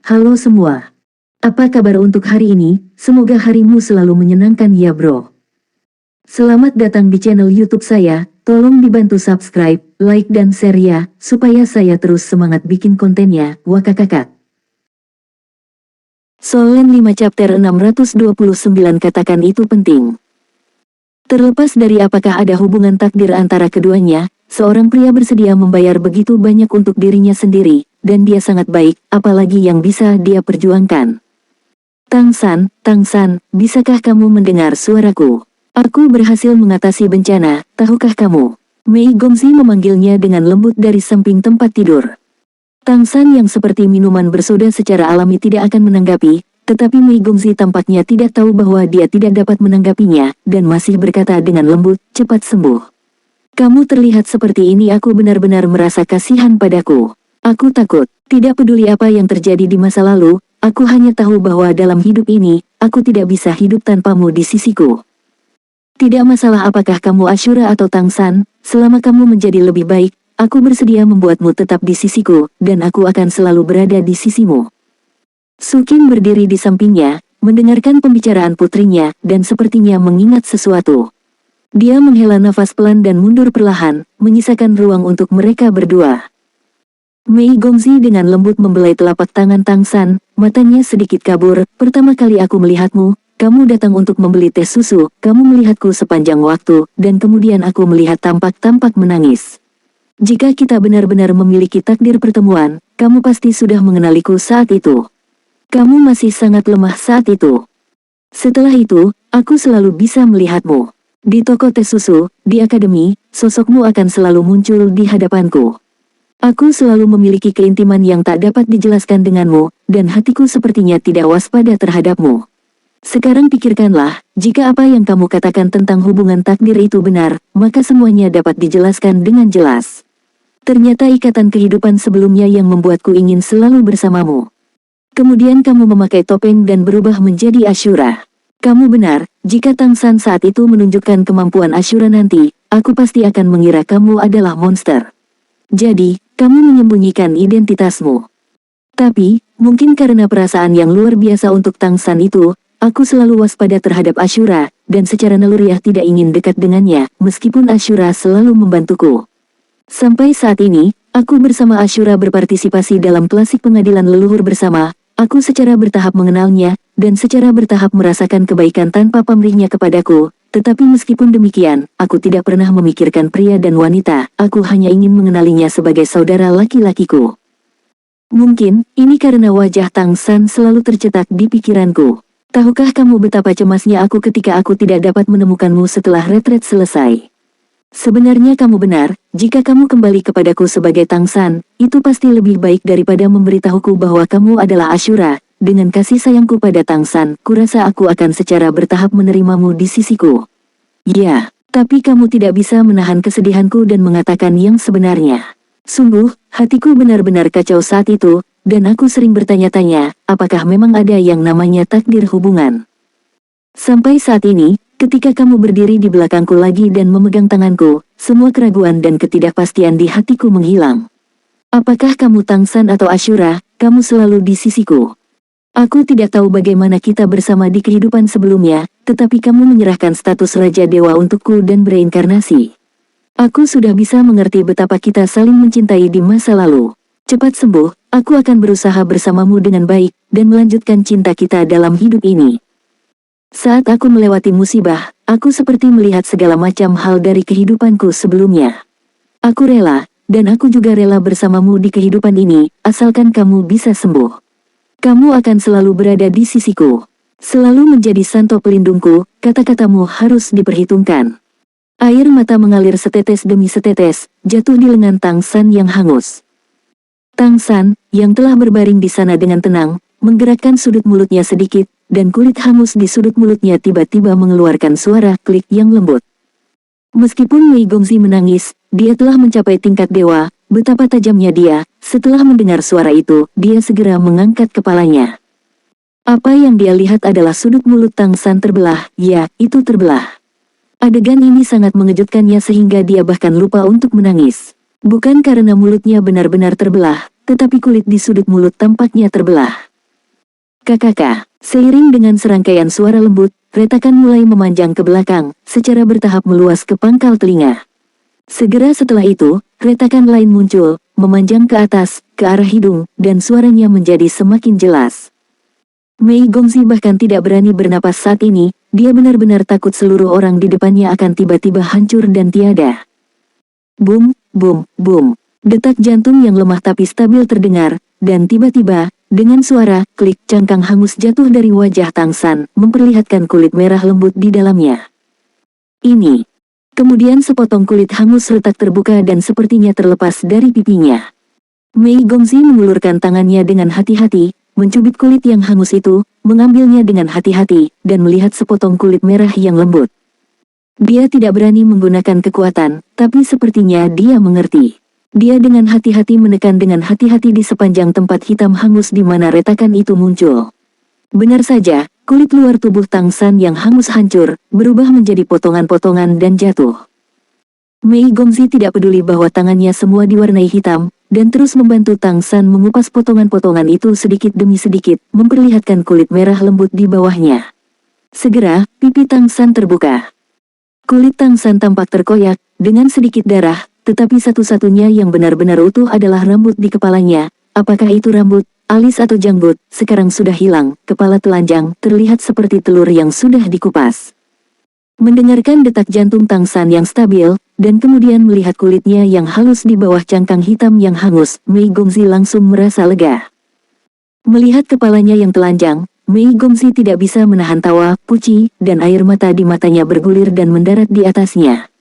Halo semua. Apa kabar untuk hari ini? Semoga harimu selalu menyenangkan ya bro. Selamat datang di channel YouTube saya. Tolong dibantu subscribe, like dan share ya, supaya saya terus semangat bikin kontennya. Wakakakak. Solen 5 chapter 629 katakan itu penting. Terlepas dari apakah ada hubungan takdir antara keduanya, seorang pria bersedia membayar begitu banyak untuk dirinya sendiri, dan dia sangat baik, apalagi yang bisa dia perjuangkan. Tang San, bisakah kamu mendengar suaraku? Aku berhasil mengatasi bencana, tahukah kamu? Mei Gongzi memanggilnya dengan lembut dari samping tempat tidur. Tang San yang seperti minuman bersoda secara alami tidak akan menanggapi, tetapi Mei Gongzi tampaknya tidak tahu bahwa dia tidak dapat menanggapinya, dan masih berkata dengan lembut, cepat sembuh. Kamu terlihat seperti ini, aku benar-benar merasa kasihan padaku. Aku takut, tidak peduli apa yang terjadi di masa lalu, aku hanya tahu bahwa dalam hidup ini, aku tidak bisa hidup tanpamu di sisiku. Tidak masalah apakah kamu Ashura atau Tang San, selama kamu menjadi lebih baik, aku bersedia membuatmu tetap di sisiku, dan aku akan selalu berada di sisimu. Su Qin berdiri di sampingnya, mendengarkan pembicaraan putrinya, dan sepertinya mengingat sesuatu. Dia menghela nafas pelan dan mundur perlahan, menyisakan ruang untuk mereka berdua. Mei Gongzi dengan lembut membelai telapak tangan Tang San, matanya sedikit kabur. Pertama kali aku melihatmu, kamu datang untuk membeli teh susu, kamu melihatku sepanjang waktu, dan kemudian aku melihat tampak menangis. Jika kita benar-benar memiliki takdir pertemuan, kamu pasti sudah mengenaliku saat itu. Kamu masih sangat lemah saat itu. Setelah itu, aku selalu bisa melihatmu. Di toko teh susu, di akademi, sosokmu akan selalu muncul di hadapanku. Aku selalu memiliki keintiman yang tak dapat dijelaskan denganmu, dan hatiku sepertinya tidak waspada terhadapmu. Sekarang pikirkanlah, jika apa yang kamu katakan tentang hubungan takdir itu benar, maka semuanya dapat dijelaskan dengan jelas. Ternyata ikatan kehidupan sebelumnya yang membuatku ingin selalu bersamamu. Kemudian kamu memakai topeng dan berubah menjadi Ashura. Kamu benar, jika Tang San saat itu menunjukkan kemampuan Ashura nanti, aku pasti akan mengira kamu adalah monster. Jadi, kamu menyembunyikan identitasmu. Tapi, mungkin karena perasaan yang luar biasa untuk Tang San itu, aku selalu waspada terhadap Ashura, dan secara naluriah tidak ingin dekat dengannya, meskipun Ashura selalu membantuku. Sampai saat ini, aku bersama Ashura berpartisipasi dalam klasik pengadilan leluhur bersama. Aku secara bertahap mengenalnya, dan secara bertahap merasakan kebaikan tanpa pamrihnya kepadaku, tetapi meskipun demikian, aku tidak pernah memikirkan pria dan wanita, aku hanya ingin mengenalinya sebagai saudara laki-lakiku. Mungkin, ini karena wajah Tang San selalu tercetak di pikiranku. Tahukah kamu betapa cemasnya aku ketika aku tidak dapat menemukanmu setelah retret selesai? Sebenarnya kamu benar, jika kamu kembali kepadaku sebagai Tang San, itu pasti lebih baik daripada memberitahuku bahwa kamu adalah Ashura. Dengan kasih sayangku pada Tang San, kurasa aku akan secara bertahap menerimamu di sisiku. Ya, tapi kamu tidak bisa menahan kesedihanku dan mengatakan yang sebenarnya. Sungguh, hatiku benar-benar kacau saat itu, dan aku sering bertanya-tanya, apakah memang ada yang namanya takdir hubungan. Sampai saat ini, ketika kamu berdiri di belakangku lagi dan memegang tanganku, semua keraguan dan ketidakpastian di hatiku menghilang. Apakah kamu Tang San atau Ashura, kamu selalu di sisiku. Aku tidak tahu bagaimana kita bersama di kehidupan sebelumnya, tetapi kamu menyerahkan status Raja Dewa untukku dan bereinkarnasi. Aku sudah bisa mengerti betapa kita saling mencintai di masa lalu. Cepat sembuh, aku akan berusaha bersamamu dengan baik, dan melanjutkan cinta kita dalam hidup ini. Saat aku melewati musibah, aku seperti melihat segala macam hal dari kehidupanku sebelumnya. Aku rela, dan aku juga rela bersamamu di kehidupan ini, asalkan kamu bisa sembuh. Kamu akan selalu berada di sisiku. Selalu menjadi santo pelindungku, kata-katamu harus diperhitungkan. Air mata mengalir setetes demi setetes, jatuh di lengan Tang San yang hangus. Tang San, yang telah berbaring di sana dengan tenang, menggerakkan sudut mulutnya sedikit, dan kulit hangus di sudut mulutnya tiba-tiba mengeluarkan suara klik yang lembut. Meskipun Mei Gongzi menangis, dia telah mencapai tingkat dewa, betapa tajamnya dia. Setelah mendengar suara itu, dia segera mengangkat kepalanya. Apa yang dia lihat adalah sudut mulut Tang San terbelah, ya, itu terbelah. Adegan ini sangat mengejutkannya sehingga dia bahkan lupa untuk menangis. Bukan karena mulutnya benar-benar terbelah, tetapi kulit di sudut mulut tampaknya terbelah. kakak. Seiring dengan serangkaian suara lembut, retakan mulai memanjang ke belakang, secara bertahap meluas ke pangkal telinga. Segera setelah itu, retakan lain muncul, memanjang ke atas, ke arah hidung, dan suaranya menjadi semakin jelas. Mei Gongzi bahkan tidak berani bernapas saat ini, dia benar-benar takut seluruh orang di depannya akan tiba-tiba hancur dan tiada. Boom, boom, boom. Detak jantung yang lemah tapi stabil terdengar, dan tiba-tiba, dengan suara klik cangkang hangus jatuh dari wajah Tang San, memperlihatkan kulit merah lembut di dalamnya. Ini. Kemudian sepotong kulit hangus retak terbuka dan sepertinya terlepas dari pipinya. Mei Gongzi mengulurkan tangannya dengan hati-hati, mencubit kulit yang hangus itu, mengambilnya dengan hati-hati, dan melihat sepotong kulit merah yang lembut. Dia tidak berani menggunakan kekuatan, tapi sepertinya dia mengerti. Dia dengan hati-hati menekan dengan hati-hati di sepanjang tempat hitam hangus di mana retakan itu muncul. Benar saja, kulit luar tubuh Tang San yang hangus hancur, berubah menjadi potongan-potongan dan jatuh. Mei Gongzi tidak peduli bahwa tangannya semua diwarnai hitam, dan terus membantu Tang San mengupas potongan-potongan itu sedikit demi sedikit, memperlihatkan kulit merah lembut di bawahnya. Segera, pipi Tang San terbuka. Kulit Tang San tampak terkoyak, dengan sedikit darah, tetapi satu-satunya yang benar-benar utuh adalah rambut di kepalanya. Apakah itu rambut, alis atau janggut, sekarang sudah hilang, kepala telanjang, terlihat seperti telur yang sudah dikupas. Mendengarkan detak jantung Tang San yang stabil, dan kemudian melihat kulitnya yang halus di bawah cangkang hitam yang hangus, Mei Gongzi langsung merasa lega. Melihat kepalanya yang telanjang, Mei Gongzi tidak bisa menahan tawa, puji, dan air mata di matanya bergulir dan mendarat di atasnya.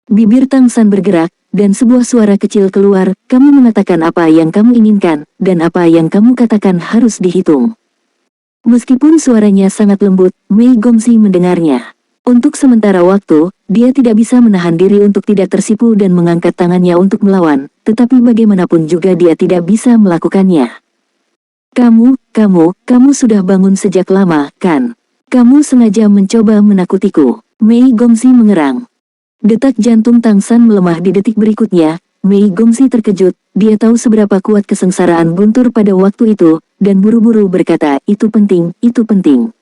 Bibir Tang San bergerak, dan sebuah suara kecil keluar, kamu mengatakan apa yang kamu inginkan, dan apa yang kamu katakan harus dihitung. Meskipun suaranya sangat lembut, Mei Gongzi mendengarnya. Untuk sementara waktu, dia tidak bisa menahan diri untuk tidak tersipu dan mengangkat tangannya untuk melawan, tetapi bagaimanapun juga dia tidak bisa melakukannya. Kamu sudah bangun sejak lama, kan? Kamu sengaja mencoba menakutiku. Mei Gongzi mengerang. Detak jantung Tang San melemah di detik berikutnya. Mei Gongzi terkejut, dia tahu seberapa kuat kesengsaraan Guntur pada waktu itu, dan buru-buru berkata, itu penting, itu penting.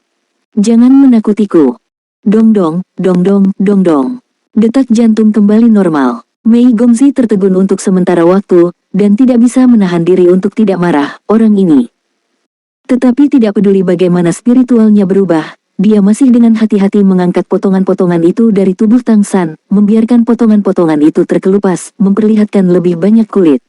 Jangan menakutiku. Dong dong, dong dong, dong dong. Detak jantung kembali normal. Mei Gongzi tertegun untuk sementara waktu, dan tidak bisa menahan diri untuk tidak marah, orang ini. Tetapi tidak peduli bagaimana spiritualnya berubah, dia masih dengan hati-hati mengangkat potongan-potongan itu dari tubuh Tang San, membiarkan potongan-potongan itu terkelupas, memperlihatkan lebih banyak kulit.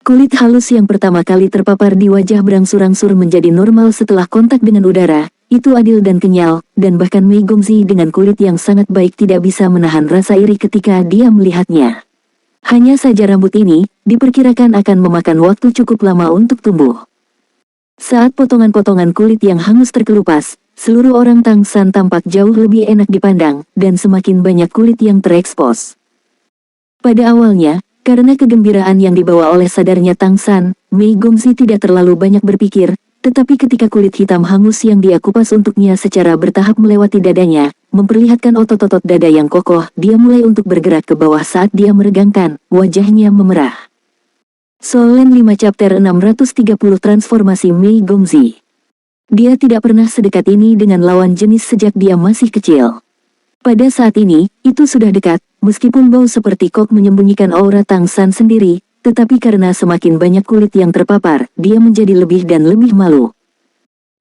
Kulit halus yang pertama kali terpapar di wajah berangsur-angsur menjadi normal setelah kontak dengan udara, itu adil dan kenyal, dan bahkan Mei Gongzi dengan kulit yang sangat baik tidak bisa menahan rasa iri ketika dia melihatnya. Hanya saja rambut ini, diperkirakan akan memakan waktu cukup lama untuk tumbuh. Saat potongan-potongan kulit yang hangus terkelupas, seluruh orang Tang San tampak jauh lebih enak dipandang, dan semakin banyak kulit yang terekspos. Pada awalnya, karena kegembiraan yang dibawa oleh sadarnya Tang San, Mei Gongzi tidak terlalu banyak berpikir, tetapi ketika kulit hitam hangus yang dia kupas untuknya secara bertahap melewati dadanya, memperlihatkan otot-otot dada yang kokoh, dia mulai untuk bergerak ke bawah saat dia meregangkan, wajahnya memerah. Solen 5 Chapter 630 Transformasi Mei Gongzi. Dia tidak pernah sedekat ini dengan lawan jenis sejak dia masih kecil. Pada saat ini, itu sudah dekat, meskipun bau seperti kok menyembunyikan aura Tang San sendiri, tetapi karena semakin banyak kulit yang terpapar, dia menjadi lebih dan lebih malu.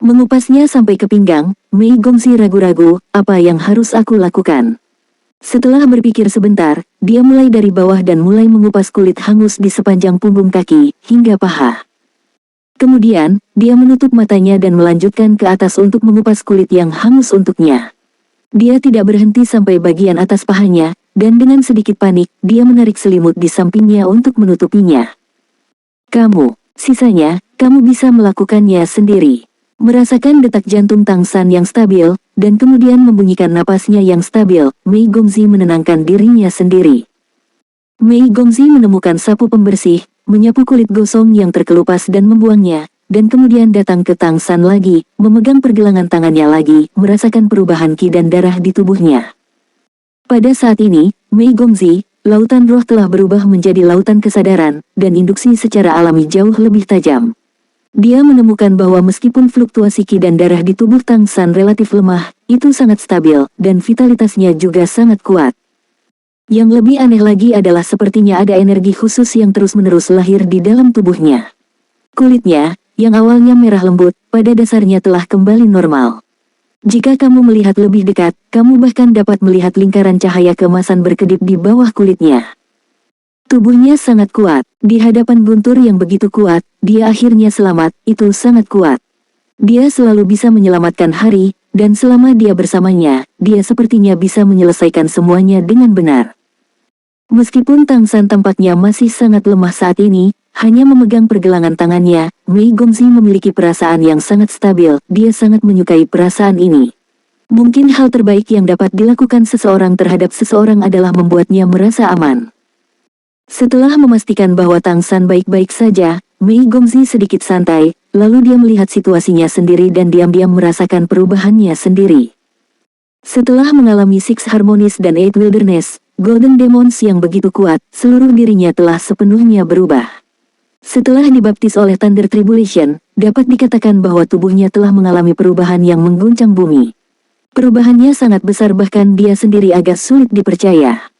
Mengupasnya sampai ke pinggang, Mei Gongzi ragu-ragu, apa yang harus aku lakukan? Setelah berpikir sebentar, dia mulai dari bawah dan mulai mengupas kulit hangus di sepanjang punggung kaki, hingga paha. Kemudian, dia menutup matanya dan melanjutkan ke atas untuk mengupas kulit yang hangus untuknya. Dia tidak berhenti sampai bagian atas pahanya, dan dengan sedikit panik, dia menarik selimut di sampingnya untuk menutupinya. Sisanya, kamu bisa melakukannya sendiri. Merasakan detak jantung Tang San yang stabil, dan kemudian membunyikan napasnya yang stabil, Mei Gongzi menenangkan dirinya sendiri. Mei Gongzi menemukan sapu pembersih, menyapu kulit gosong yang terkelupas dan membuangnya, dan kemudian datang ke Tang San lagi, memegang pergelangan tangannya lagi, merasakan perubahan ki dan darah di tubuhnya. Pada saat ini, Mei Gongzi, lautan roh telah berubah menjadi lautan kesadaran, dan induksi secara alami jauh lebih tajam. Dia menemukan bahwa meskipun fluktuasi Qi dan darah di tubuh Tang San relatif lemah, itu sangat stabil, dan vitalitasnya juga sangat kuat. Yang lebih aneh lagi adalah sepertinya ada energi khusus yang terus-menerus lahir di dalam tubuhnya. Kulitnya, yang awalnya merah lembut, pada dasarnya telah kembali normal. Jika kamu melihat lebih dekat, kamu bahkan dapat melihat lingkaran cahaya keemasan berkedip di bawah kulitnya. Tubuhnya sangat kuat. Di hadapan guntur yang begitu kuat, dia akhirnya selamat, itu sangat kuat. Dia selalu bisa menyelamatkan hari, dan selama dia bersamanya, dia sepertinya bisa menyelesaikan semuanya dengan benar. Meskipun Tang San tampaknya masih sangat lemah saat ini, hanya memegang pergelangan tangannya, Mei Gongxi memiliki perasaan yang sangat stabil, dia sangat menyukai perasaan ini. Mungkin hal terbaik yang dapat dilakukan seseorang terhadap seseorang adalah membuatnya merasa aman. Setelah memastikan bahwa Tang San baik-baik saja, Mei Gongxi sedikit santai, lalu dia melihat situasinya sendiri dan diam-diam merasakan perubahannya sendiri. Setelah mengalami Six Harmonies dan Eight Wilderness, Golden Demons yang begitu kuat, seluruh dirinya telah sepenuhnya berubah. Setelah dibaptis oleh Thunder Tribulation, dapat dikatakan bahwa tubuhnya telah mengalami perubahan yang mengguncang bumi. Perubahannya sangat besar, bahkan dia sendiri agak sulit dipercaya.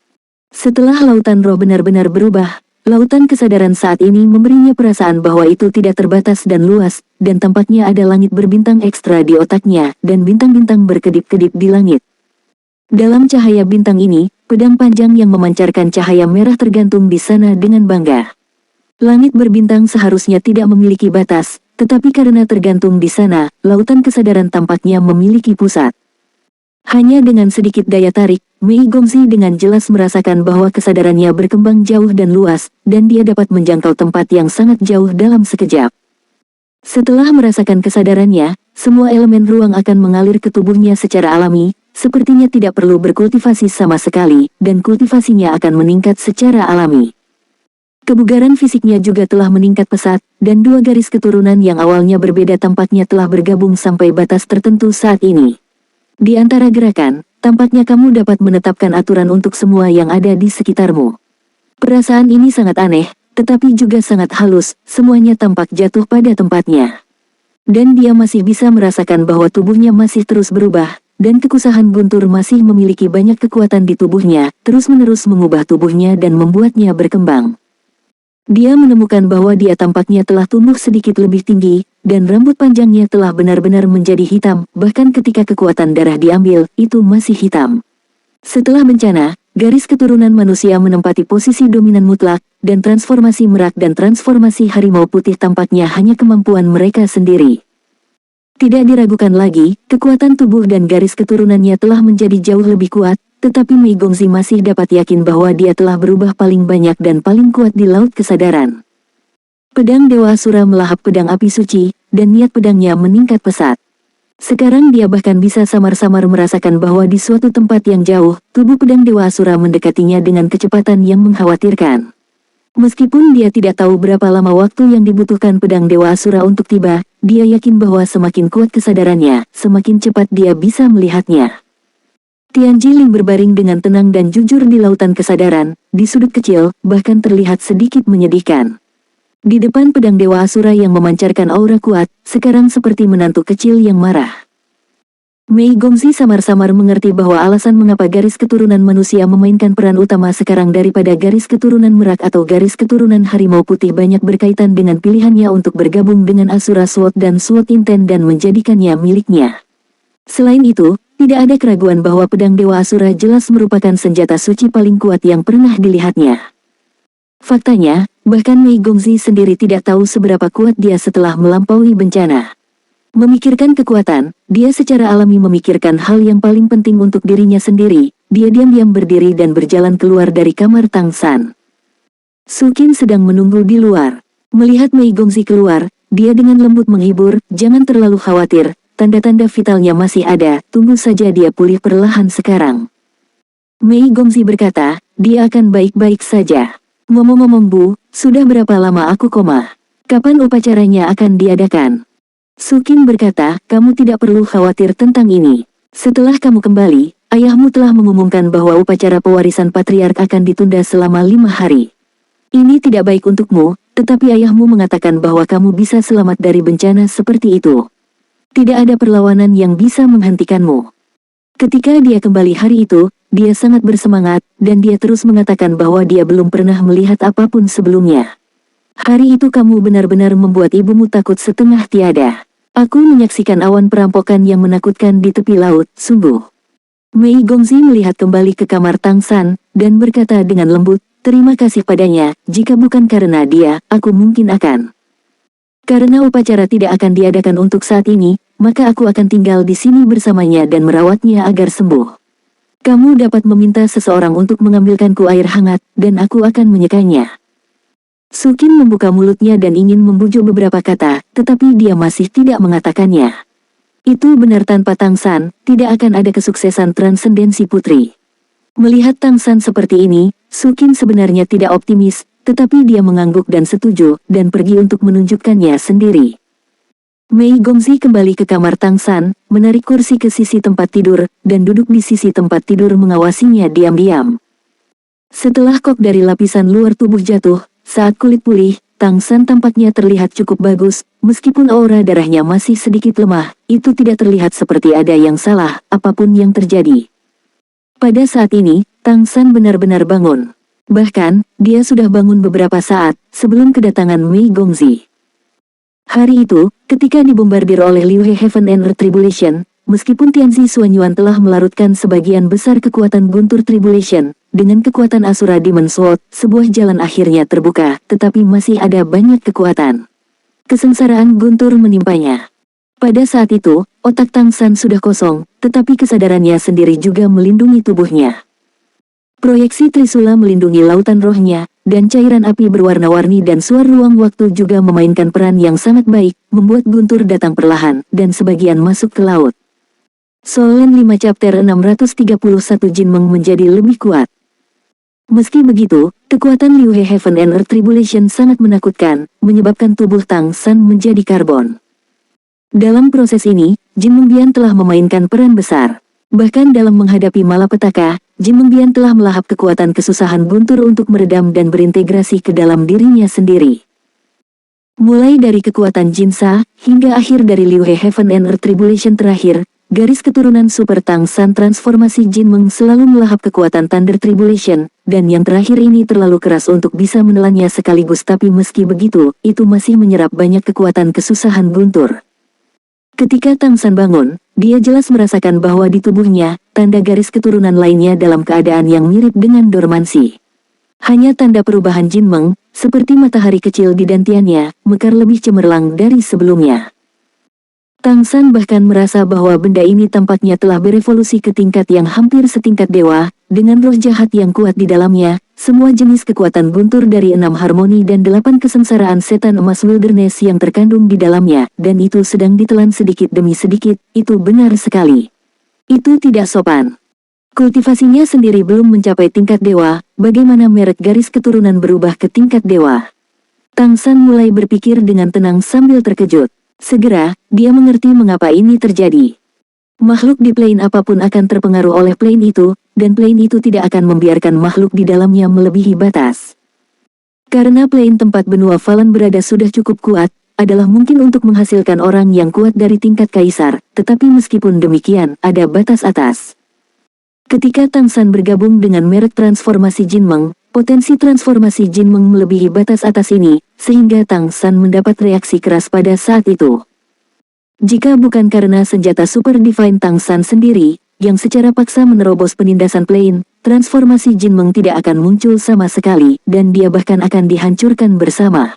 Setelah lautan roh benar-benar berubah, lautan kesadaran saat ini memberinya perasaan bahwa itu tidak terbatas dan luas, dan tampaknya ada langit berbintang ekstra di otaknya, dan bintang-bintang berkedip-kedip di langit. Dalam cahaya bintang ini, pedang panjang yang memancarkan cahaya merah tergantung di sana dengan bangga. Langit berbintang seharusnya tidak memiliki batas, tetapi karena tergantung di sana, lautan kesadaran tampaknya memiliki pusat. Hanya dengan sedikit daya tarik, Mei Gongxi dengan jelas merasakan bahwa kesadarannya berkembang jauh dan luas, dan dia dapat menjangkau tempat yang sangat jauh dalam sekejap. Setelah merasakan kesadarannya, semua elemen ruang akan mengalir ke tubuhnya secara alami, sepertinya tidak perlu berkultivasi sama sekali, dan kultivasinya akan meningkat secara alami. Kebugaran fisiknya juga telah meningkat pesat, dan dua garis keturunan yang awalnya berbeda tampaknya telah bergabung sampai batas tertentu saat ini. Di antara gerakan, tampaknya kamu dapat menetapkan aturan untuk semua yang ada di sekitarmu. Perasaan ini sangat aneh, tetapi juga sangat halus, semuanya tampak jatuh pada tempatnya. Dan dia masih bisa merasakan bahwa tubuhnya masih terus berubah, dan kekusahan guntur masih memiliki banyak kekuatan di tubuhnya, terus-menerus mengubah tubuhnya dan membuatnya berkembang. Dia menemukan bahwa dia tampaknya telah tumbuh sedikit lebih tinggi, dan rambut panjangnya telah benar-benar menjadi hitam, bahkan ketika kekuatan darah diambil, itu masih hitam. Setelah bencana, garis keturunan manusia menempati posisi dominan mutlak, dan transformasi merak dan transformasi harimau putih tampaknya hanya kemampuan mereka sendiri. Tidak diragukan lagi, kekuatan tubuh dan garis keturunannya telah menjadi jauh lebih kuat, tetapi Mei Gongxi masih dapat yakin bahwa dia telah berubah paling banyak dan paling kuat di laut kesadaran. Pedang Dewa Asura melahap pedang api suci, dan niat pedangnya meningkat pesat. Sekarang dia bahkan bisa samar-samar merasakan bahwa di suatu tempat yang jauh, tubuh pedang Dewa Asura mendekatinya dengan kecepatan yang mengkhawatirkan. Meskipun dia tidak tahu berapa lama waktu yang dibutuhkan pedang Dewa Asura untuk tiba, dia yakin bahwa semakin kuat kesadarannya, semakin cepat dia bisa melihatnya. Tian Jiling berbaring dengan tenang dan jujur di lautan kesadaran, di sudut kecil, bahkan terlihat sedikit menyedihkan. Di depan pedang Dewa Asura yang memancarkan aura kuat, sekarang seperti menantu kecil yang marah. Mei Gongxi samar-samar mengerti bahwa alasan mengapa garis keturunan manusia memainkan peran utama sekarang daripada garis keturunan merak atau garis keturunan harimau putih banyak berkaitan dengan pilihannya untuk bergabung dengan Asura Sword dan Sword Intent dan menjadikannya miliknya. Selain itu, tidak ada keraguan bahwa pedang Dewa Asura jelas merupakan senjata suci paling kuat yang pernah dilihatnya. Faktanya, bahkan Mei Gongxi sendiri tidak tahu seberapa kuat dia setelah melampaui bencana. Memikirkan kekuatan, dia secara alami memikirkan hal yang paling penting untuk dirinya sendiri. Dia diam-diam berdiri dan berjalan keluar dari kamar Tang San. Su Qin sedang menunggu di luar. Melihat Mei Gongxi keluar, dia dengan lembut menghibur, "Jangan terlalu khawatir, tanda-tanda vitalnya masih ada, tunggu saja dia pulih perlahan sekarang." Mei Gongxi berkata, "Dia akan baik-baik saja. Ngomong-ngomong Bu, sudah berapa lama aku koma? Kapan upacaranya akan diadakan?" Su Qin berkata, "Kamu tidak perlu khawatir tentang ini. Setelah kamu kembali, ayahmu telah mengumumkan bahwa upacara pewarisan patriark akan ditunda selama 5 hari. Ini tidak baik untukmu, tetapi ayahmu mengatakan bahwa kamu bisa selamat dari bencana seperti itu. Tidak ada perlawanan yang bisa menghentikanmu. Ketika dia kembali hari itu, dia sangat bersemangat, dan dia terus mengatakan bahwa dia belum pernah melihat apapun sebelumnya. Hari itu kamu benar-benar membuat ibumu takut setengah tiada. Aku menyaksikan awan perampokan yang menakutkan di tepi laut, sungguh. Mei Gongzi melihat kembali ke kamar Tang San, dan berkata dengan lembut, terima kasih padanya, jika bukan karena dia, aku mungkin akan. Karena upacara tidak akan diadakan untuk saat ini, maka aku akan tinggal di sini bersamanya dan merawatnya agar sembuh. Kamu dapat meminta seseorang untuk mengambilkanku air hangat, dan aku akan menyekanya. Sukin membuka mulutnya dan ingin membujuk beberapa kata, tetapi dia masih tidak mengatakannya. Itu benar, tanpa Tang San, tidak akan ada kesuksesan transendensi putri. Melihat Tang San seperti ini, Sukin sebenarnya tidak optimis, tetapi dia mengangguk dan setuju, dan pergi untuk menunjukkannya sendiri. Mei Gongzi kembali ke kamar Tang San, menarik kursi ke sisi tempat tidur, dan duduk di sisi tempat tidur mengawasinya diam-diam. Setelah kok dari lapisan luar tubuh jatuh, saat kulit pulih, Tang San tampaknya terlihat cukup bagus, meskipun aura darahnya masih sedikit lemah, itu tidak terlihat seperti ada yang salah, apapun yang terjadi. Pada saat ini, Tang San benar-benar bangun. Bahkan, dia sudah bangun beberapa saat, sebelum kedatangan Mei Gongzi. Hari itu, ketika dibombardir oleh Liu He Heaven and Earth Tribulation, meskipun Tianzi Xuanyuan telah melarutkan sebagian besar kekuatan Guntur Tribulation, dengan kekuatan Asura Demon Sword, sebuah jalan akhirnya terbuka, tetapi masih ada banyak kekuatan. Kesengsaraan Guntur menimpanya. Pada saat itu, otak Tang San sudah kosong, tetapi kesadarannya sendiri juga melindungi tubuhnya. Proyeksi Trisula melindungi lautan rohnya, dan cairan api berwarna-warni dan suar ruang waktu juga memainkan peran yang sangat baik, membuat Guntur datang perlahan, dan sebagian masuk ke laut. Solen 5 chapter 631 Jinmeng menjadi lebih kuat. Meski begitu, kekuatan Liu He Heaven and Earth Tribulation sangat menakutkan, menyebabkan tubuh Tang San menjadi karbon. Dalam proses ini, Jin Mengbian telah memainkan peran besar. Bahkan dalam menghadapi malapetaka, Jin Mengbian telah melahap kekuatan kesusahan Guntur untuk meredam dan berintegrasi ke dalam dirinya sendiri. Mulai dari kekuatan Jinsa, hingga akhir dari Liu He Heaven and Earth Tribulation terakhir, garis keturunan Super Tang San transformasi Jinmeng selalu melahap kekuatan Thunder Tribulation, dan yang terakhir ini terlalu keras untuk bisa menelannya sekaligus, tapi meski begitu, itu masih menyerap banyak kekuatan kesusahan Guntur. Ketika Tang San bangun, dia jelas merasakan bahwa di tubuhnya, tanda garis keturunan lainnya dalam keadaan yang mirip dengan dormansi. Hanya tanda perubahan Jinmeng, seperti matahari kecil di dantiannya, mekar lebih cemerlang dari sebelumnya. Tang San bahkan merasa bahwa benda ini tampaknya telah berevolusi ke tingkat yang hampir setingkat dewa, dengan roh jahat yang kuat di dalamnya, semua jenis kekuatan Guntur dari 6 harmoni dan 8 kesengsaraan setan emas wilderness yang terkandung di dalamnya, dan itu sedang ditelan sedikit demi sedikit, itu benar sekali. Itu tidak sopan. Kultivasinya sendiri belum mencapai tingkat dewa, bagaimana merek garis keturunan berubah ke tingkat dewa? Tang San mulai berpikir dengan tenang sambil terkejut. Segera, dia mengerti mengapa ini terjadi. Makhluk di plane apapun akan terpengaruh oleh plane itu, dan plane itu tidak akan membiarkan makhluk di dalamnya melebihi batas. Karena plane tempat benua Falan berada sudah cukup kuat, adalah mungkin untuk menghasilkan orang yang kuat dari tingkat kaisar, tetapi meskipun demikian, ada batas atas. Ketika Tang San bergabung dengan merek transformasi Jinmeng, potensi transformasi Jinmeng melebihi batas atas ini, sehingga Tang San mendapat reaksi keras pada saat itu. Jika bukan karena senjata Super Divine Tang San sendiri, yang secara paksa menerobos penindasan plane, transformasi Jinmeng tidak akan muncul sama sekali, dan dia bahkan akan dihancurkan bersama.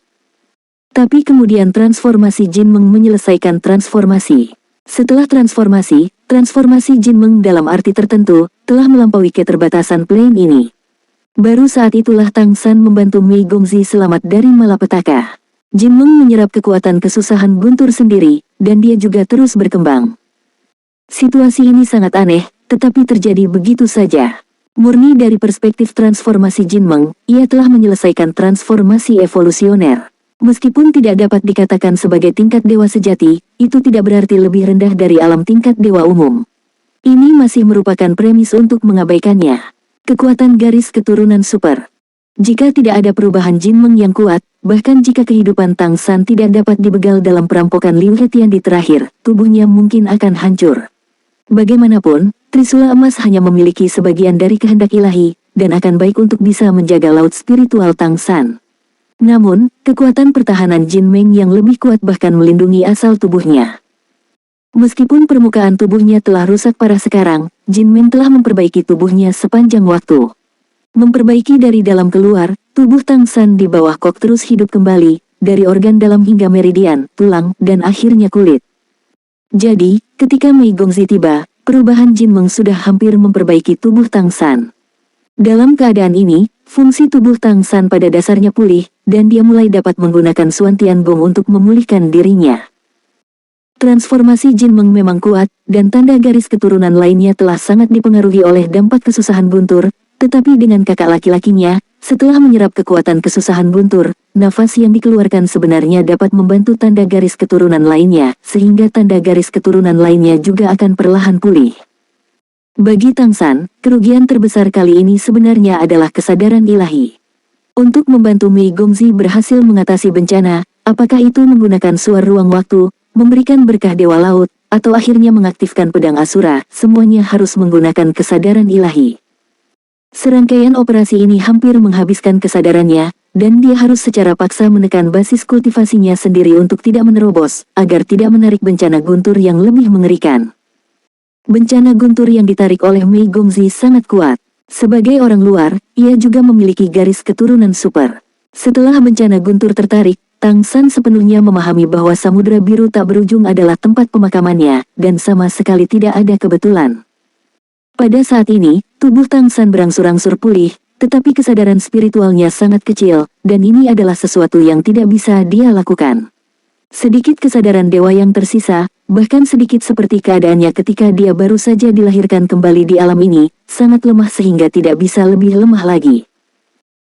Tapi kemudian transformasi Jinmeng menyelesaikan transformasi. Setelah transformasi Jinmeng dalam arti tertentu, telah melampaui keterbatasan plane ini. Baru saat itulah Tang San membantu Mei Gongzi selamat dari malapetaka. Jinmeng menyerap kekuatan kesusahan Guntur sendiri, dan dia juga terus berkembang. Situasi ini sangat aneh, tetapi terjadi begitu saja. Murni dari perspektif transformasi Jinmeng, ia telah menyelesaikan transformasi evolusioner. Meskipun tidak dapat dikatakan sebagai tingkat dewa sejati, itu tidak berarti lebih rendah dari alam tingkat dewa umum. Ini masih merupakan premis untuk mengabaikannya. Kekuatan garis keturunan super. Jika tidak ada perubahan Jinmeng yang kuat, bahkan jika kehidupan Tang San tidak dapat dibegal dalam perampokan Liu Hetian di terakhir, tubuhnya mungkin akan hancur. Bagaimanapun, Trisula Emas hanya memiliki sebagian dari kehendak ilahi, dan akan baik untuk bisa menjaga laut spiritual Tang San. Namun, kekuatan pertahanan Jin Meng yang lebih kuat bahkan melindungi asal tubuhnya. Meskipun permukaan tubuhnya telah rusak parah sekarang, Jin Meng telah memperbaiki tubuhnya sepanjang waktu. Memperbaiki dari dalam keluar, tubuh Tang San di bawah kok terus hidup kembali, dari organ dalam hingga meridian, tulang, dan akhirnya kulit. Jadi, ketika Mei Gongzi tiba, perubahan Jin Meng sudah hampir memperbaiki tubuh Tang San. Dalam keadaan ini, fungsi tubuh Tang San pada dasarnya pulih, dan dia mulai dapat menggunakan Suan Tian Gong untuk memulihkan dirinya. Transformasi Jin Meng memang kuat, dan tanda garis keturunan lainnya telah sangat dipengaruhi oleh dampak kesusahan guntur, tetapi dengan kakak laki-lakinya, setelah menyerap kekuatan kesusahan guntur, nafas yang dikeluarkan sebenarnya dapat membantu tanda garis keturunan lainnya, sehingga tanda garis keturunan lainnya juga akan perlahan pulih. Bagi Tang San, kerugian terbesar kali ini sebenarnya adalah kesadaran ilahi. Untuk membantu Mei Gongzi berhasil mengatasi bencana, apakah itu menggunakan suar ruang waktu, memberikan berkah dewa laut, atau akhirnya mengaktifkan pedang Asura, semuanya harus menggunakan kesadaran ilahi. Serangkaian operasi ini hampir menghabiskan kesadarannya, dan dia harus secara paksa menekan basis kultivasinya sendiri untuk tidak menerobos, agar tidak menarik bencana guntur yang lebih mengerikan. Bencana guntur yang ditarik oleh Mei Gongzi sangat kuat. Sebagai orang luar, ia juga memiliki garis keturunan super. Setelah bencana guntur tertarik, Tang San sepenuhnya memahami bahwa Samudra Biru tak berujung adalah tempat pemakamannya, dan sama sekali tidak ada kebetulan. Pada saat ini, tubuh Tang San berangsur-angsur pulih, tetapi kesadaran spiritualnya sangat kecil, dan ini adalah sesuatu yang tidak bisa dia lakukan. Sedikit kesadaran dewa yang tersisa, bahkan sedikit seperti keadaannya ketika dia baru saja dilahirkan kembali di alam ini, sangat lemah sehingga tidak bisa lebih lemah lagi.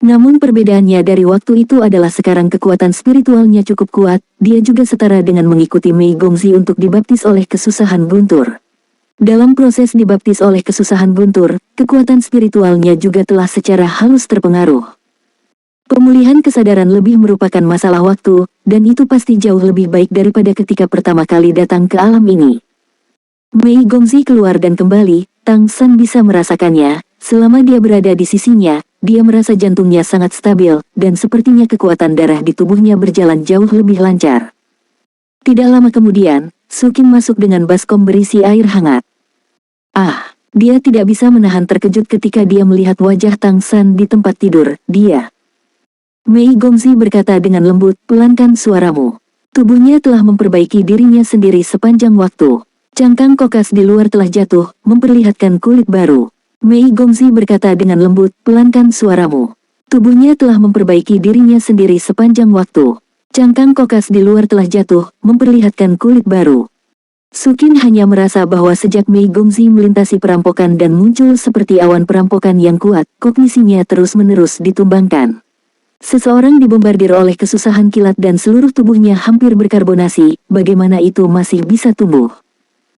Namun perbedaannya dari waktu itu adalah sekarang kekuatan spiritualnya cukup kuat, dia juga setara dengan mengikuti Mei Gongzi untuk dibaptis oleh kesusahan guntur. Dalam proses dibaptis oleh kesusahan guntur, kekuatan spiritualnya juga telah secara halus terpengaruh. Pemulihan kesadaran lebih merupakan masalah waktu, dan itu pasti jauh lebih baik daripada ketika pertama kali datang ke alam ini. Mei Gongzi keluar dan kembali, Tang San bisa merasakannya, selama dia berada di sisinya, dia merasa jantungnya sangat stabil, dan sepertinya kekuatan darah di tubuhnya berjalan jauh lebih lancar. Tidak lama kemudian, Sukin masuk dengan baskom berisi air hangat. Dia tidak bisa menahan terkejut ketika dia melihat wajah Tang San di tempat tidur, dia. Mei Gongzi berkata dengan lembut, pelankan suaramu. Tubuhnya telah memperbaiki dirinya sendiri sepanjang waktu. Cangkang kokas di luar telah jatuh, memperlihatkan kulit baru. Mei Gongzi berkata dengan lembut, pelankan suaramu. Tubuhnya telah memperbaiki dirinya sendiri sepanjang waktu. Cangkang kokas di luar telah jatuh, memperlihatkan kulit baru. Sukin hanya merasa bahwa sejak Mei Gongzi melintasi perampokan dan muncul seperti awan perampokan yang kuat, kognisinya terus-menerus ditumbangkan. Seseorang dibombardir oleh kesusahan kilat dan seluruh tubuhnya hampir berkarbonasi, bagaimana itu masih bisa tumbuh?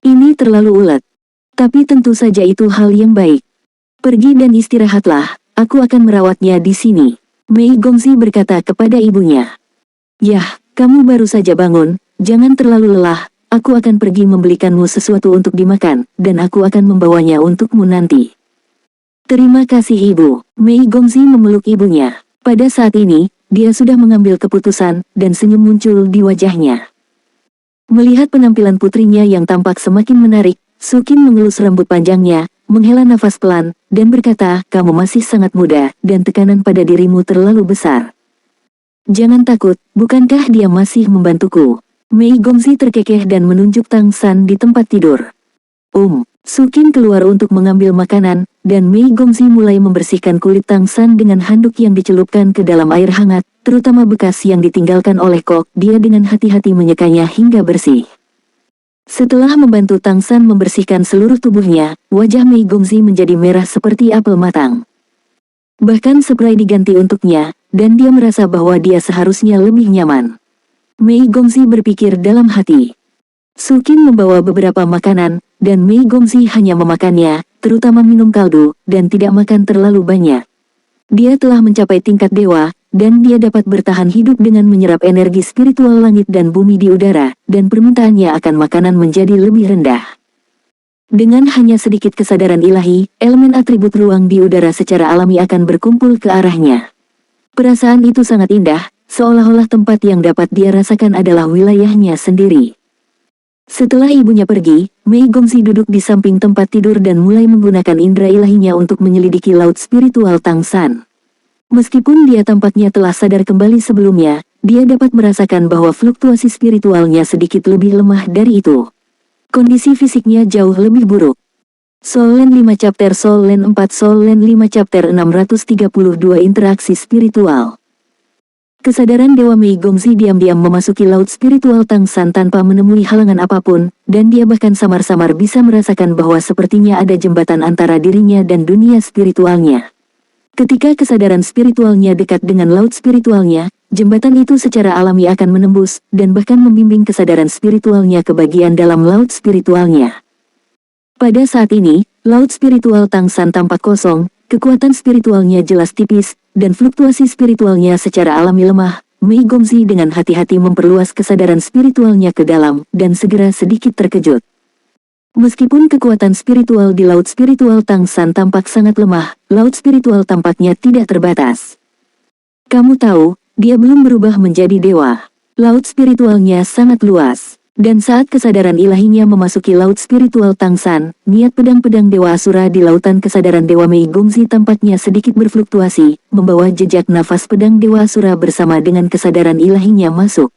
Ini terlalu ulet. Tapi tentu saja itu hal yang baik. Pergi dan istirahatlah, aku akan merawatnya di sini. Mei Gongzi berkata kepada ibunya. Yah, kamu baru saja bangun, jangan terlalu lelah, aku akan pergi membelikanmu sesuatu untuk dimakan, dan aku akan membawanya untukmu nanti. Terima kasih ibu, Mei Gongzi memeluk ibunya. Pada saat ini, dia sudah mengambil keputusan, dan senyum muncul di wajahnya. Melihat penampilan putrinya yang tampak semakin menarik, Sukin mengelus rambut panjangnya, menghela nafas pelan, dan berkata, kamu masih sangat muda, dan tekanan pada dirimu terlalu besar. Jangan takut, bukankah dia masih membantuku? Mei Gongzi terkekeh dan menunjuk Tang San di tempat tidur. Sukin keluar untuk mengambil makanan, dan Mei Gongzi mulai membersihkan kulit Tang San dengan handuk yang dicelupkan ke dalam air hangat, terutama bekas yang ditinggalkan oleh Kok. Dia dengan hati-hati menyekanya hingga bersih. Setelah membantu Tang San membersihkan seluruh tubuhnya, wajah Mei Gongzi menjadi merah seperti apel matang. Bahkan spray diganti untuknya, dan dia merasa bahwa dia seharusnya lebih nyaman. Mei Gongzi berpikir dalam hati. Sukin membawa beberapa makanan, dan Mei Gongzi hanya memakannya, terutama minum kaldu, dan tidak makan terlalu banyak. Dia telah mencapai tingkat dewa, dan dia dapat bertahan hidup dengan menyerap energi spiritual langit dan bumi di udara, dan permintaannya akan makanan menjadi lebih rendah. Dengan hanya sedikit kesadaran ilahi, elemen atribut ruang di udara secara alami akan berkumpul ke arahnya. Perasaan itu sangat indah, seolah-olah tempat yang dapat dia rasakan adalah wilayahnya sendiri. Setelah ibunya pergi, Mei Gongxi duduk di samping tempat tidur dan mulai menggunakan indera ilahinya untuk menyelidiki laut spiritual Tang San. Meskipun dia tampaknya telah sadar kembali sebelumnya, dia dapat merasakan bahwa fluktuasi spiritualnya sedikit lebih lemah dari itu. Kondisi fisiknya jauh lebih buruk. Soul Land 5 Chapter Soul Land 4 Soul Land 5 Chapter 632 Interaksi Spiritual. Kesadaran Dewa Mei Gongxi diam-diam memasuki laut spiritual Tang San tanpa menemui halangan apapun, dan dia bahkan samar-samar bisa merasakan bahwa sepertinya ada jembatan antara dirinya dan dunia spiritualnya. Ketika kesadaran spiritualnya dekat dengan laut spiritualnya, jembatan itu secara alami akan menembus, dan bahkan membimbing kesadaran spiritualnya ke bagian dalam laut spiritualnya. Pada saat ini, laut spiritual Tang San tampak kosong, kekuatan spiritualnya jelas tipis, dan fluktuasi spiritualnya secara alami lemah. Mei Gongxi dengan hati-hati memperluas kesadaran spiritualnya ke dalam, dan segera sedikit terkejut. Meskipun kekuatan spiritual di laut spiritual Tang San tampak sangat lemah, laut spiritual tampaknya tidak terbatas. Kamu tahu, dia belum berubah menjadi dewa. Laut spiritualnya sangat luas. Dan saat kesadaran ilahinya memasuki laut spiritual Tang San, niat pedang-pedang Dewa Asura di lautan kesadaran Dewa Mei Gongxi tampaknya sedikit berfluktuasi, membawa jejak nafas pedang Dewa Asura bersama dengan kesadaran ilahinya masuk.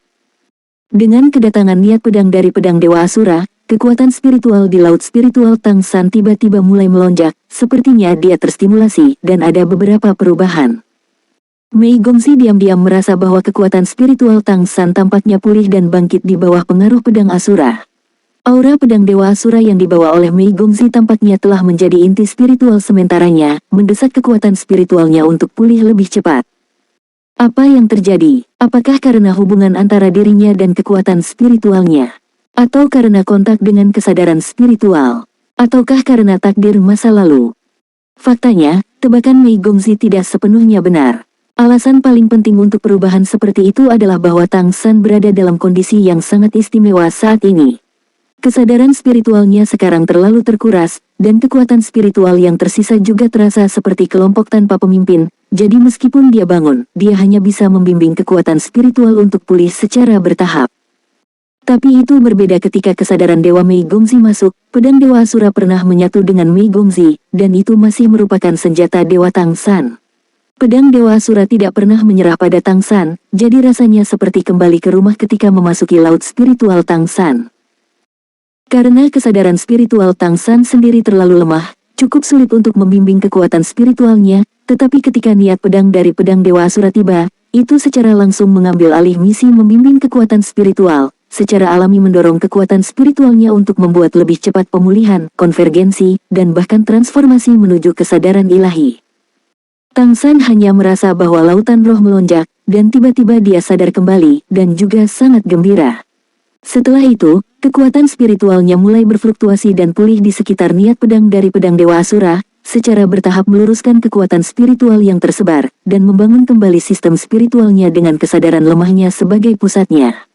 Dengan kedatangan niat pedang dari pedang Dewa Asura, kekuatan spiritual di laut spiritual Tang San tiba-tiba mulai melonjak, sepertinya dia terstimulasi, dan ada beberapa perubahan. Mei Gongxi diam-diam merasa bahwa kekuatan spiritual Tang San tampaknya pulih dan bangkit di bawah pengaruh pedang Asura. Aura pedang Dewa Asura yang dibawa oleh Mei Gongxi tampaknya telah menjadi inti spiritual sementaranya, mendesak kekuatan spiritualnya untuk pulih lebih cepat. Apa yang terjadi? Apakah karena hubungan antara dirinya dan kekuatan spiritualnya? Atau karena kontak dengan kesadaran spiritual? Ataukah karena takdir masa lalu? Faktanya, tebakan Mei Gongxi tidak sepenuhnya benar. Alasan paling penting untuk perubahan seperti itu adalah bahwa Tang San berada dalam kondisi yang sangat istimewa saat ini. Kesadaran spiritualnya sekarang terlalu terkuras, dan kekuatan spiritual yang tersisa juga terasa seperti kelompok tanpa pemimpin, jadi meskipun dia bangun, dia hanya bisa membimbing kekuatan spiritual untuk pulih secara bertahap. Tapi itu berbeda ketika kesadaran Dewa Mei Gongxi masuk, pedang Dewa Asura pernah menyatu dengan Mei Gongxi, dan itu masih merupakan senjata Dewa Tang San. Pedang Dewa Asura tidak pernah menyerah pada Tang San, jadi rasanya seperti kembali ke rumah ketika memasuki laut spiritual Tang San. Karena kesadaran spiritual Tang San sendiri terlalu lemah, cukup sulit untuk membimbing kekuatan spiritualnya, tetapi ketika niat pedang dari pedang Dewa Asura tiba, itu secara langsung mengambil alih misi membimbing kekuatan spiritual, secara alami mendorong kekuatan spiritualnya untuk membuat lebih cepat pemulihan, konvergensi, dan bahkan transformasi menuju kesadaran ilahi. Tang San hanya merasa bahwa lautan roh melonjak, dan tiba-tiba dia sadar kembali, dan juga sangat gembira. Setelah itu, kekuatan spiritualnya mulai berfluktuasi dan pulih di sekitar niat pedang dari pedang Dewa Asura, secara bertahap meluruskan kekuatan spiritual yang tersebar, dan membangun kembali sistem spiritualnya dengan kesadaran lemahnya sebagai pusatnya.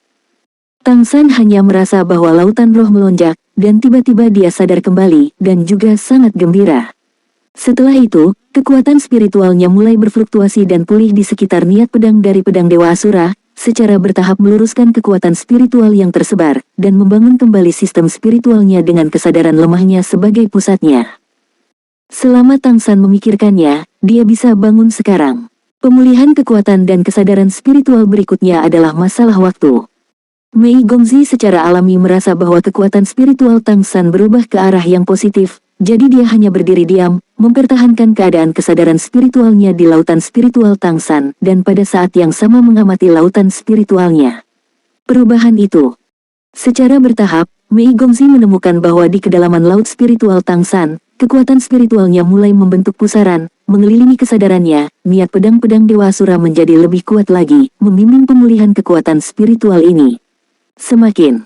Tang San hanya merasa bahwa lautan roh melonjak, dan tiba-tiba dia sadar kembali, dan juga sangat gembira. Setelah itu, kekuatan spiritualnya mulai berfluktuasi dan pulih di sekitar niat pedang dari pedang Dewa Asura, secara bertahap meluruskan kekuatan spiritual yang tersebar, dan membangun kembali sistem spiritualnya dengan kesadaran lemahnya sebagai pusatnya. Selama Tang San memikirkannya, dia bisa bangun sekarang. Pemulihan kekuatan dan kesadaran spiritual berikutnya adalah masalah waktu. Mei Gongxi secara alami merasa bahwa kekuatan spiritual Tang San berubah ke arah yang positif, jadi dia hanya berdiri diam, mempertahankan keadaan kesadaran spiritualnya di lautan spiritual Tang San, dan pada saat yang sama mengamati lautan spiritualnya. Perubahan itu. Secara bertahap, Mei Gongxi menemukan bahwa di kedalaman laut spiritual Tang San, kekuatan spiritualnya mulai membentuk pusaran, mengelilingi kesadarannya, niat pedang-pedang Dewa Asura menjadi lebih kuat lagi, membimbing pemulihan kekuatan spiritual ini. Semakin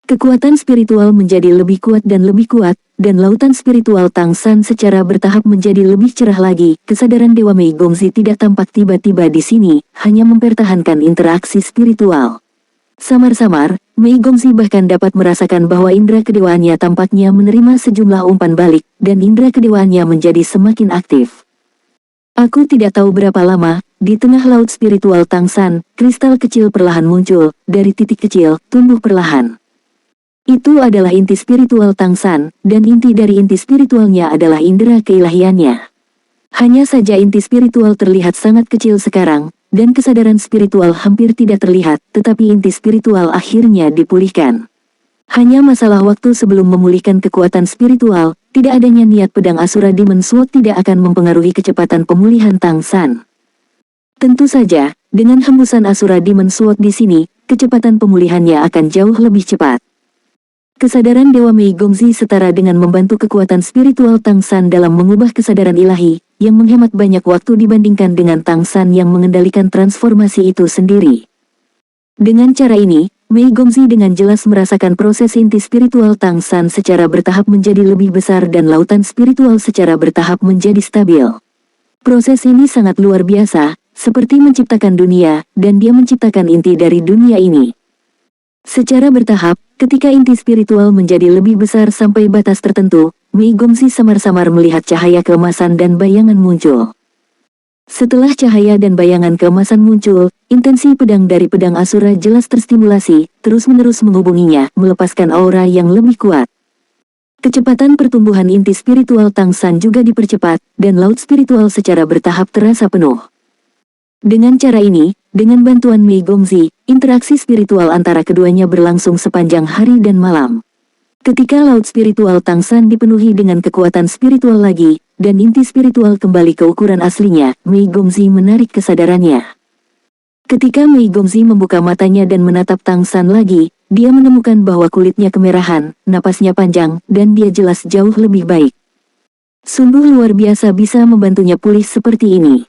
kekuatan spiritual menjadi lebih kuat dan lebih kuat, dan lautan spiritual Tang San secara bertahap menjadi lebih cerah lagi. Kesadaran Dewa Mei Gongzi tidak tampak tiba-tiba di sini, hanya mempertahankan interaksi spiritual. Samar-samar, Mei Gongzi bahkan dapat merasakan bahwa indera kedewaannya tampaknya menerima sejumlah umpan balik, dan indera kedewaannya menjadi semakin aktif. Aku tidak tahu berapa lama, di tengah laut spiritual Tang San, kristal kecil perlahan muncul, dari titik kecil, tumbuh perlahan. Itu adalah inti spiritual Tang San, dan inti dari inti spiritualnya adalah indera keilahiannya. Hanya saja inti spiritual terlihat sangat kecil sekarang, dan kesadaran spiritual hampir tidak terlihat, tetapi inti spiritual akhirnya dipulihkan. Hanya masalah waktu sebelum memulihkan kekuatan spiritual, tidak adanya niat pedang Asura Demon Sword tidak akan mempengaruhi kecepatan pemulihan Tang San. Tentu saja, dengan hembusan Asura Demon Sword di sini, kecepatan pemulihannya akan jauh lebih cepat. Kesadaran Dewa Mei Gongzi setara dengan membantu kekuatan spiritual Tang San dalam mengubah kesadaran ilahi, yang menghemat banyak waktu dibandingkan dengan Tang San yang mengendalikan transformasi itu sendiri. Dengan cara ini, Mei Gongzi dengan jelas merasakan proses inti spiritual Tang San secara bertahap menjadi lebih besar dan lautan spiritual secara bertahap menjadi stabil. Proses ini sangat luar biasa, seperti menciptakan dunia, dan dia menciptakan inti dari dunia ini. Secara bertahap, ketika inti spiritual menjadi lebih besar sampai batas tertentu, Mei Gongzi samar-samar melihat cahaya keemasan dan bayangan muncul. Setelah cahaya dan bayangan keemasan muncul, intensi pedang dari pedang Asura jelas terstimulasi, terus-menerus menghubunginya, melepaskan aura yang lebih kuat. Kecepatan pertumbuhan inti spiritual Tang San juga dipercepat, dan laut spiritual secara bertahap terasa penuh. Dengan cara ini, dengan bantuan Mei Gongzi, interaksi spiritual antara keduanya berlangsung sepanjang hari dan malam. Ketika laut spiritual Tang San dipenuhi dengan kekuatan spiritual lagi, dan inti spiritual kembali ke ukuran aslinya, Mei Gongzi menarik kesadarannya. Ketika Mei Gongzi membuka matanya dan menatap Tang San lagi, dia menemukan bahwa kulitnya kemerahan, napasnya panjang, dan dia jelas jauh lebih baik. Sungguh luar biasa bisa membantunya pulih seperti ini.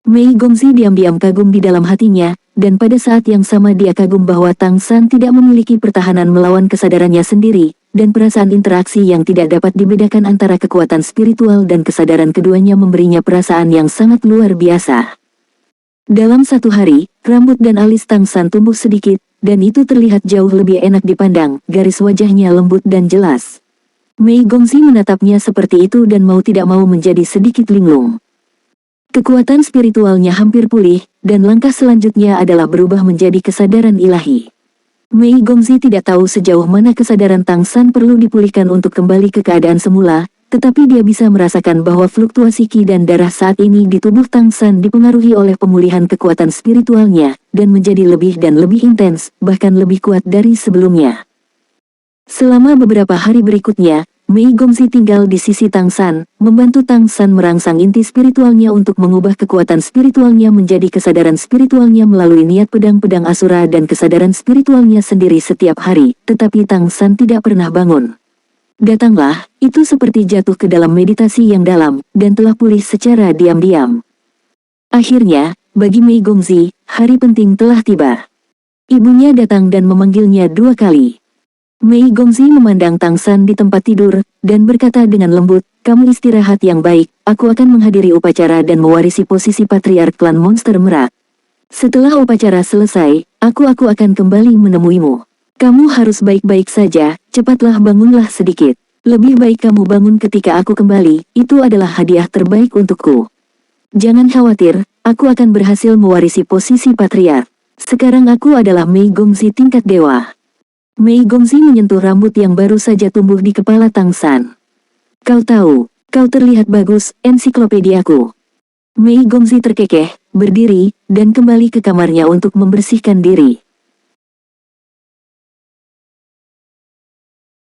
Mei Gongzi diam-diam kagum di dalam hatinya, dan pada saat yang sama dia kagum bahwa Tang San tidak memiliki pertahanan melawan kesadarannya sendiri, dan perasaan interaksi yang tidak dapat dibedakan antara kekuatan spiritual dan kesadaran keduanya memberinya perasaan yang sangat luar biasa. Dalam satu hari, rambut dan alis Tang San tumbuh sedikit, dan itu terlihat jauh lebih enak dipandang, garis wajahnya lembut dan jelas. Mei Gongzi menatapnya seperti itu dan mau tidak mau menjadi sedikit linglung. Kekuatan spiritualnya hampir pulih, dan langkah selanjutnya adalah berubah menjadi kesadaran ilahi. Mei Gongzi tidak tahu sejauh mana kesadaran Tang San perlu dipulihkan untuk kembali ke keadaan semula, tetapi dia bisa merasakan bahwa fluktuasi ki dan darah saat ini di tubuh Tang San dipengaruhi oleh pemulihan kekuatan spiritualnya, dan menjadi lebih dan lebih intens, bahkan lebih kuat dari sebelumnya. Selama beberapa hari berikutnya, Mei Gongzi tinggal di sisi Tang San, membantu Tang San merangsang inti spiritualnya untuk mengubah kekuatan spiritualnya menjadi kesadaran spiritualnya melalui niat pedang-pedang Asura dan kesadaran spiritualnya sendiri setiap hari, tetapi Tang San tidak pernah bangun. Datanglah, itu seperti jatuh ke dalam meditasi yang dalam, dan telah pulih secara diam-diam. Akhirnya, bagi Mei Gongzi, hari penting telah tiba. Ibunya datang dan memanggilnya 2 kali. Mei Gongzi memandang Tang San di tempat tidur, dan berkata dengan lembut, "Kamu istirahat yang baik, aku akan menghadiri upacara dan mewarisi posisi patriark klan monster merak. Setelah upacara selesai, aku akan kembali menemuimu. Kamu harus baik-baik saja, cepatlah bangunlah sedikit. Lebih baik kamu bangun ketika aku kembali, itu adalah hadiah terbaik untukku. Jangan khawatir, aku akan berhasil mewarisi posisi patriark. Sekarang aku adalah Mei Gongzi tingkat dewa." Mei Gongzi menyentuh rambut yang baru saja tumbuh di kepala Tang San. "Kau tahu, kau terlihat bagus, ensiklopediaku." Mei Gongzi terkekeh, berdiri, dan kembali ke kamarnya untuk membersihkan diri.